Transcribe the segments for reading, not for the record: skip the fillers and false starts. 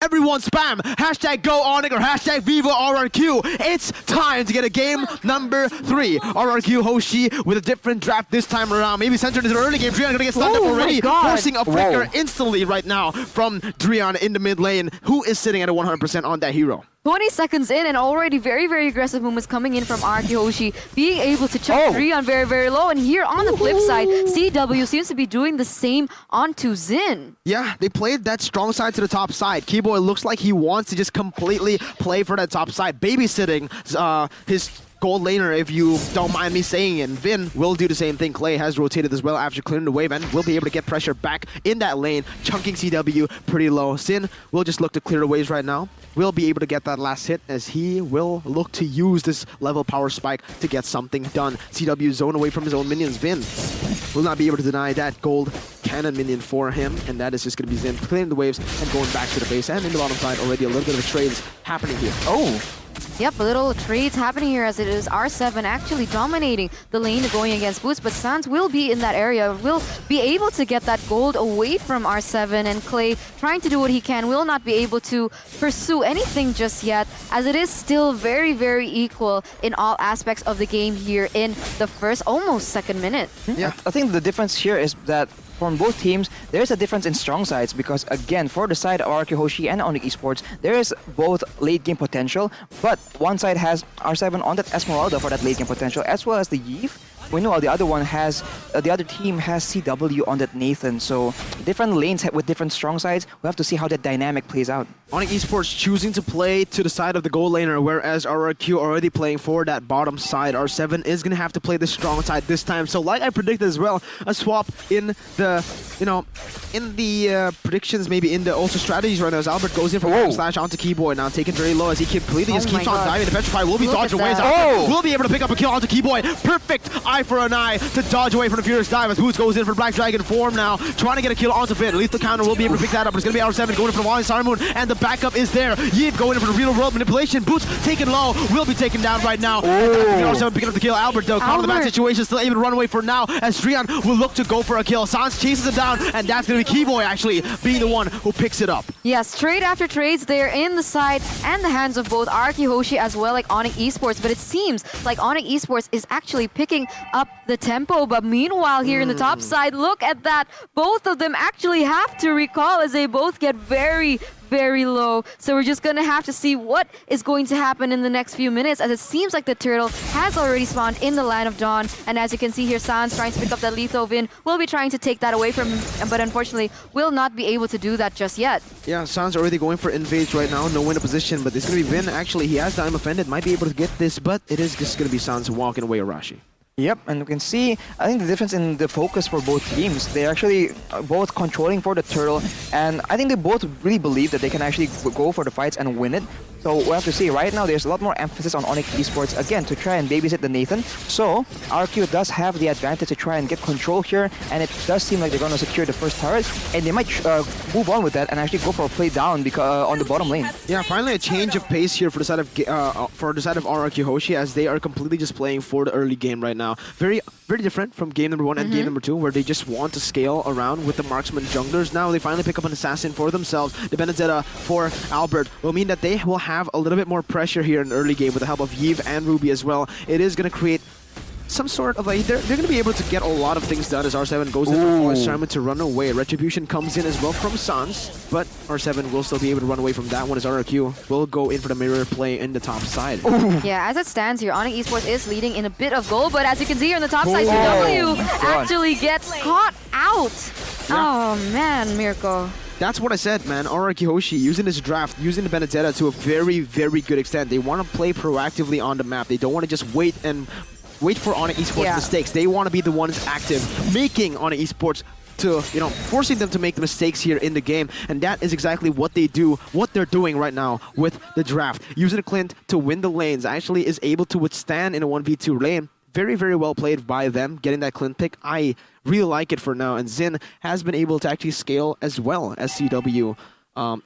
Everyone spam hashtag go ONICS or hashtag Viva RRQ. It's time to get a game number 3. RRQ Hoshi with a different draft this time around. Maybe centered into the early game. Drian gonna get stunned up already. Forcing a flicker instantly right now from Drian in the mid lane, who is sitting at a 100% on that hero. 20 seconds in and already very aggressive movements coming in from RRQ Hoshi, being able to chuck Drian very low. And here on the flip side, CW seems to be doing the same onto Xin. Yeah, they played that strong side to the top side. Keyboy looks like he wants to just completely play for that top side, babysitting his gold laner, if you don't mind me saying it. Vin will do the same thing. Clay has rotated as well after clearing the wave and will be able to get pressure back in that lane, chunking CW pretty low. Xin will just look to clear the waves right now. Will be able to get that last hit as he will look to use this level power spike to get something done. CW zone away from his own minions. Vin will not be able to deny that gold cannon minion for him, and that is just going to be Xin clearing the waves and going back to the base. And in the bottom side already a little bit of a trades happening here. Yep, a little trades happening here as it is R7 actually dominating the lane going against Boots, but Sans will be in that area, will be able to get that gold away from R7, and Clay trying to do what he can, will not be able to pursue anything just yet, as it is still very equal in all aspects of the game here in the first almost second minute. Yeah, I think the difference here is that from both teams, there's a difference in strong sides because, again, for the side of RRQ Hoshi and ONICS Esports, there is both late game potential, but one side has R7 on that Esmeralda for that late game potential, as well as the Yves. Meanwhile, the other one has, the other team has CW on that Nathan. So different lanes with different strong sides. We have to see how that dynamic plays out. ONICS Esports choosing to play to the side of the gold laner, whereas RRQ already playing for that bottom side. R7 is going to have to play the strong side this time. So like I predicted as well, a swap in the, in the predictions, maybe in the also strategies right now as Albert goes in for slash onto Keyboy now, taken very low as he completely just keeps on diving. The Petrify will be dodged away. Will be able to pick up a kill onto Keyboy. Perfect eye for an eye to dodge away from the Furious Dive as Boots goes in for Black Dragon form now, trying to get a kill onto Finn. Lethal counter will be able to pick that up, but it's going to be R7 going in for the Wally Sarmoon, and the backup is there. Yves going in for the real world manipulation. Boots taken low, will be taken down right now. R7 picking up the kill. Albert though, caught in the bad situation, still able to run away for now as Drian will look to go for a kill. Sans chases him down, and that's going to be Keyboy actually being the one who picks it up. Yes, trade after trades there in the side and the hands of both RRQ Hoshi as well like ONICS Esports, but it seems like ONICS Esports is actually picking up the tempo, but meanwhile here in the top side, look at that. Both of them actually have to recall as they both get very low. So we're just gonna have to see what is going to happen in the next few minutes, as it seems like the turtle has already spawned in the Land of Dawn. And as you can see here, Sans trying to pick up that lethal. Vin will be trying to take that away from him, but unfortunately will not be able to do that just yet. Yeah, Sans already going for invades right now, no win a position, but it's gonna be Vin. Actually, he has time offended, might be able to get this, but it is just gonna be Sans walking away Arashi. Yep, and you can see, I think the difference in the focus for both teams. They're actually both controlling for the turtle, and I think they both really believe that they can actually go for the fights and win it. So we'll have to see. Right now, there's a lot more emphasis on ONICS Esports, again, to try and babysit the Nathan. So RQ does have the advantage to try and get control here, and it does seem like they're going to secure the first turret, and they might move on with that and actually go for a play down because on the bottom lane. Yeah, finally a change of pace here for the side of RRQ Hoshi, as they are completely just playing for the early game right now. Very different from game number 1 and game number 2, where they just want to scale around with the marksman junglers. Now they finally pick up an assassin for themselves. The Benedetta for Albert will mean that they will have a little bit more pressure here in the early game with the help of Yves and Ruby as well. It is going to create some sort of like, they're going to be able to get a lot of things done as R7 goes in for Simon to run away. Retribution comes in as well from Sans, but R7 will still be able to run away from that one as RRQ will go in for the mirror play in the top side. Yeah, as it stands here, ONICS Esports is leading in a bit of goal, but as you can see here on the top side, CW actually gets caught out. Oh man, Mirko. That's what I said, man. RRQ Hoshi using this draft, using the Benedetta to a very good extent. They want to play proactively on the map. They don't want to just wait for ONICS Esports mistakes. They want to be the ones active, making ONICS Esports to, forcing them to make the mistakes here in the game. And that is exactly what they do, what they're doing right now with the draft. Using the Clint to win the lanes, actually is able to withstand in a 1v2 lane. Very well played by them, getting that Clint pick. I really like it for now. And Xin has been able to actually scale as well as CW.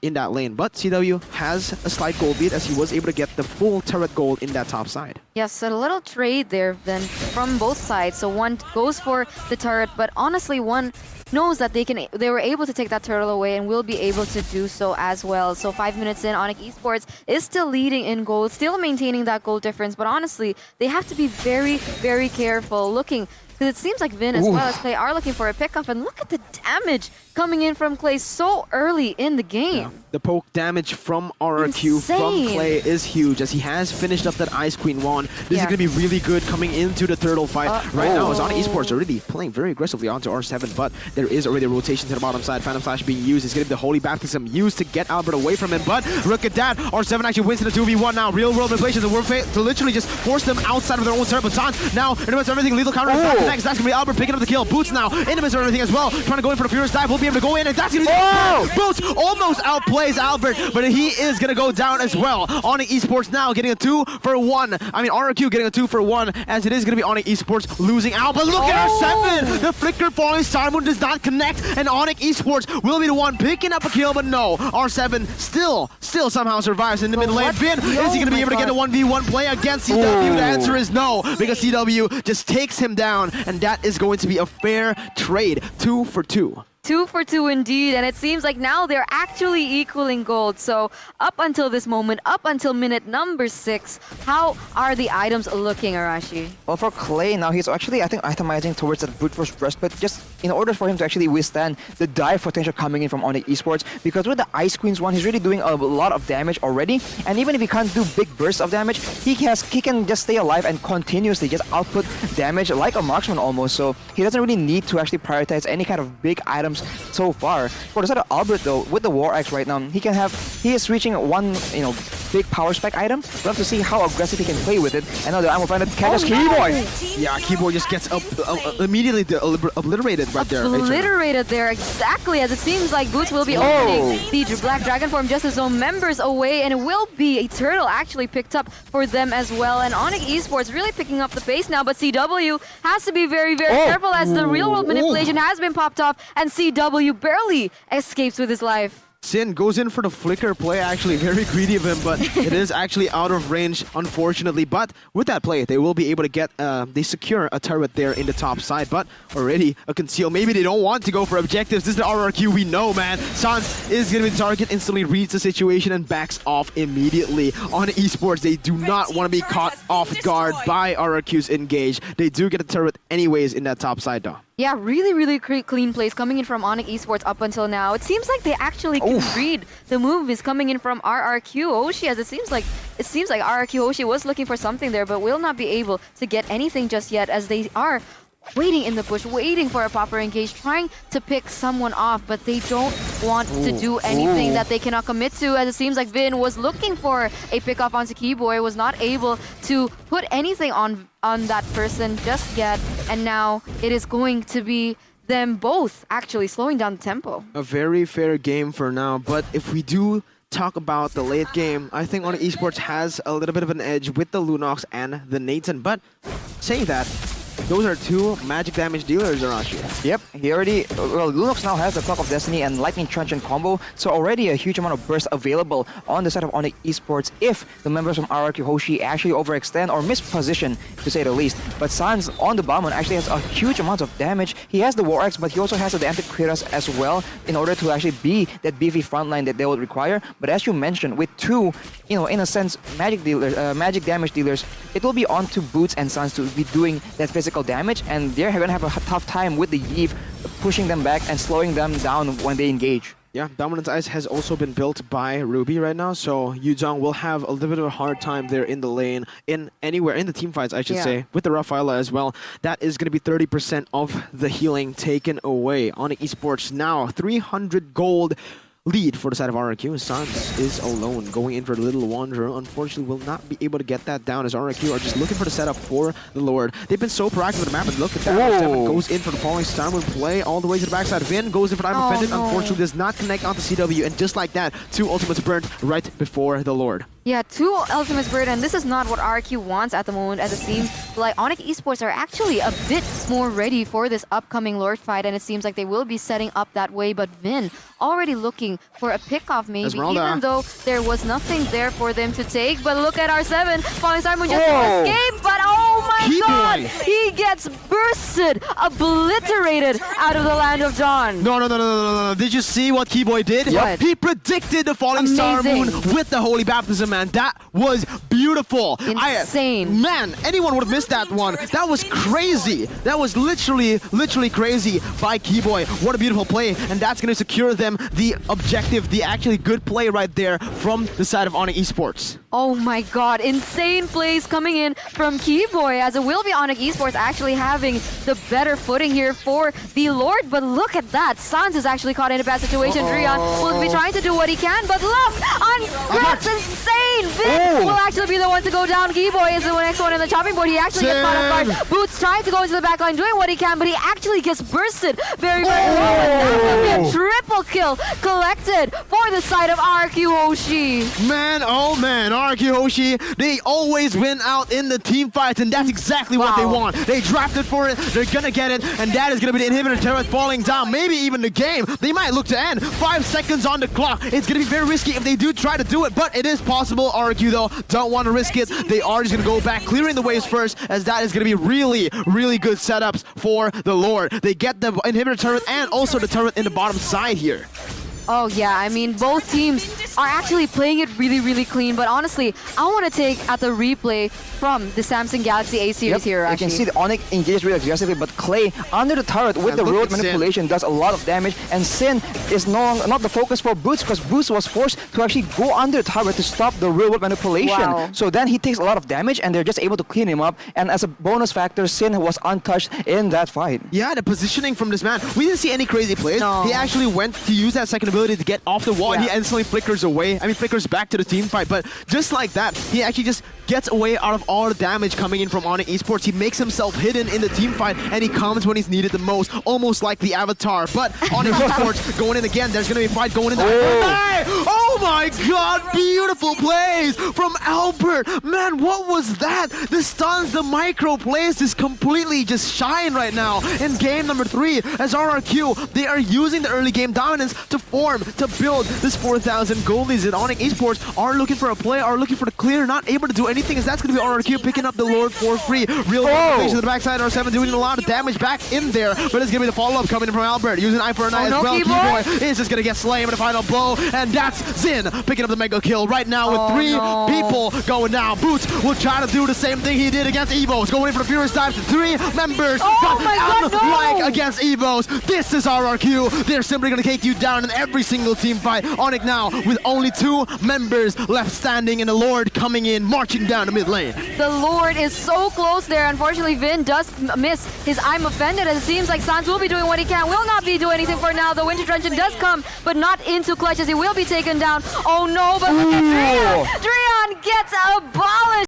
in that lane. But CW has a slight gold lead as he was able to get the full turret gold in that top side. Yes, a little trade there then from both sides. So one goes for the turret, but honestly, one knows that they were able to take that turtle away and will be able to do so as well. So 5 minutes in, ONICS Esports is still leading in gold, still maintaining that gold difference. But honestly, they have to be very, very careful looking. Because it seems like Vin as well as Clay are looking for a pickup. And look at the damage coming in from Clay so early in the game. Yeah. The poke damage from RRQ from Clay is huge as he has finished up that Ice Queen wand. This is going to be really good coming into the turtle fight. Right now, as ONICS Esports already playing very aggressively onto R7, but there is already a rotation to the bottom side. Phantom Slash being used. It's going to be the Holy Baptism used to get Albert away from him. But look at that. R7 actually wins in the 2v1 now. Real world manipulations to literally just force them outside of their own turret. But Sans now, in the midst of everything, lethal counter attack next. That's going to be Albert picking up the kill. Boots now, in the midst of everything as well. Trying to go in for the Furious Dive. Will be able to go in, and that's going to be Boots almost outplays Albert, but he is going to go down as well. ONICS Esports now getting a 2-for-1. I mean, RRQ getting a 2-for-1, as it is going to be ONICS Esports losing out. But look at R7! The flicker falling Simon does not connect, and ONICS Esports will be the one picking up a kill, but no. R7 still somehow survives in the mid lane. Vin, is he going to be able to get a 1v1 play against CW? The answer is no, because CW just takes him down, and that is going to be a fair trade. 2 for 2. 2 for 2 indeed, and it seems like now they're actually equaling gold. So up until this moment, up until minute number 6, how are the items looking, Arashi? Well, for Clay now, he's actually, I think, itemizing towards that brute force breastplate just in order for him to actually withstand the dive potential coming in from ONICS Esports. Because with the Ice Queen's one, he's really doing a lot of damage already. And even if he can't do big bursts of damage, he can just stay alive and continuously just output damage like a marksman almost. So he doesn't really need to actually prioritize any kind of big items so far. For the side of Albert though, with the War Axe right now, he is reaching one, big power spec item. We'll have to see how aggressive he can play with it. And now the ammo finder catches Keyboy. Yeah, Keyboy just gets immediately obliterated right there. Obliterated there, exactly, as it seems like Boots will be opening the Black Dragon form just as Zone members away, and it will be a turtle actually picked up for them as well. And ONICS Esports really picking up the pace now, but CW has to be very, very careful as the real world manipulation has been popped off, and CW barely escapes with his life. Sin goes in for the flicker play, actually very greedy of him, but it is actually out of range, unfortunately. But with that play, they will be able to get, they secure a turret there in the top side, but already a conceal. Maybe they don't want to go for objectives. This is the RRQ we know, man. Sans is going to be the target, instantly reads the situation and backs off immediately. On Esports, they do not want to be caught off guard by RRQ's engage. They do get a turret anyways in that top side, though. Yeah, really, really clean plays coming in from ONICS Esports up until now. It seems like they actually can read the move is coming in from RRQ Hoshi, as it seems like RRQ Hoshi was looking for something there, but will not be able to get anything just yet, as they are waiting in the bush, waiting for a proper engage, trying to pick someone off, but they don't want to do anything that they cannot commit to, as it seems like Vin was looking for a pick off onto Keyboy, was not able to put anything on that person just yet, and now it is going to be them both actually slowing down the tempo. A very fair game for now, but if we do talk about the late game, I think ONICS Esports has a little bit of an edge with the Lunox and the Nathan, but saying that, those are two magic damage dealers, Arashi. Yep, he already... Well, Lunox now has the Clock of Destiny and Lightning Truncheon combo, so already a huge amount of burst available on the side of ONICS Esports if the members from RRQ Hoshi actually overextend or misposition, to say the least. But Sans on the bottom actually has a huge amount of damage. He has the War Axe, but he also has the Anti-Kratos as well in order to actually be that beefy frontline that they would require. But as you mentioned, with two, in a sense, magic damage dealers, it will be on to Boots and Sans to be doing that physical damage, and they're going to have a tough time with the Eve pushing them back and slowing them down when they engage. Yeah, Dominance Ice has also been built by Ruby right now, so Yuzhong will have a little bit of a hard time there in the lane, anywhere in the team fights, I should say, with the Rafaela as well. That is going to be 30% of the healing taken away. ONICS Esports now 300 gold lead for the side of RRQ. Sans is alone, going in for a Little Wanderer. Unfortunately, will not be able to get that down, as RRQ are just looking for the setup for the Lord. They've been so proactive with the map, and look at that. Seven goes in for the falling Starmoon play all the way to the backside. Vin goes in for Diamond Pendant. Unfortunately, does not connect onto CW, and just like that, two ultimates burned right before the Lord. Yeah, 2 Ultimate Spirit, and this is not what RRQ wants at the moment, as it seems like ONICS Esports are actually a bit more ready for this upcoming Lord fight, and it seems like they will be setting up that way, but Vin already looking for a pick-off maybe, even though there was nothing there for them to take. But look at R7, Falling Star Moon just escape, but oh my god, he gets bursted, obliterated out of the land of Dawn. No. Did you see what Keyboy did? What? He predicted the Falling Star Moon with the Holy Baptism, man. That was beautiful. Insane. Man, anyone would have missed that one. That was crazy. That was literally crazy by Keyboy. What a beautiful play. And that's going to secure them the objective, the actually good play right there from the side of ONICS Esports. Oh my god, insane plays coming in from Keyboy, as it will be ONICS Esports actually having the better footing here for the Lord. But look at that, Sans is actually caught in a bad situation. Drian will be trying to do what he can, but look, that's insane! Vin will actually be the one to go down. Keyboy is the next one in the chopping board. He actually gets caught off guard. Boots trying to go into the back line, doing what he can, but he actually gets bursted very low. And that will be a triple kill collected for the side of RRQ Hoshi. Man, oh man, RRQ Hoshi, they always win out in the team fights, and that's exactly what they want. They drafted for it, they're gonna get it, and that is gonna be the inhibitor turret falling down, maybe even the game. They might look to end. 5 seconds on the clock. It's gonna be very risky if they do try to do it, but it is possible. RRQ though don't want to risk it. They are just gonna go back, clearing the waves first, as that is gonna be really good setups for the Lord. They get the inhibitor turret and also the turret in the bottom side here. Oh yeah, I mean, both teams are actually playing it really clean, but honestly, I want to take at the replay from the Samsung Galaxy A series here, actually. You can see the ONICS engage really aggressively, but Clay under the turret with the road manipulation does a lot of damage, and Sin is not the focus for Boots, because Boots was forced to actually go under the turret to stop the real world manipulation. So then he takes a lot of damage, and they're just able to clean him up, and as a bonus factor, Sin was untouched in that fight. Yeah, the positioning from this man, we didn't see any crazy plays. He actually went to use that second ability to get off the wall, and he instantly flickers away. I mean, flickers back to the team fight, but just like that, he actually just gets away out of all the damage coming in from ONICS Esports. He makes himself hidden in the team fight, and he comes when he's needed the most, almost like the Avatar. But ONICS Esports going in again. There's going to be a fight going in. Oh my god, beautiful plays from Albert. Man, what was that? The stuns, the micro plays just completely just shine right now in game number 3 as RRQ. They are using the early game dominance to form, to build this 4,000 goldies, and ONICS Esports are looking for a play, are looking for the clear, not able to do anything, as that's going to be RRQ picking up the Lord for free. Real to the backside, R7 doing a lot of damage back in there, but it's going to be the follow-up coming in from Albert, using Eye for an Eye as well. Keyboy is just going to get slain with the final blow, and that's Zin picking up the mega kill right now with 3 people going down. Boots will try to do the same thing he did against Evos, going in for the Furious Dive. 3 members unlike against Evos. This is RRQ. They're simply going to take you down in every single team fight. ONICS now with only 2 members left standing, and the Lord coming in, marching down the mid lane. The Lord is so close there. Unfortunately, Vin does miss his I'm Offended, as it seems like Sans will be doing what he can. Will not be doing anything for now. The Winter Truncheon does come, but not into clutch, as he will be taken down. Oh no, but look at Drian. Drian gets a bomb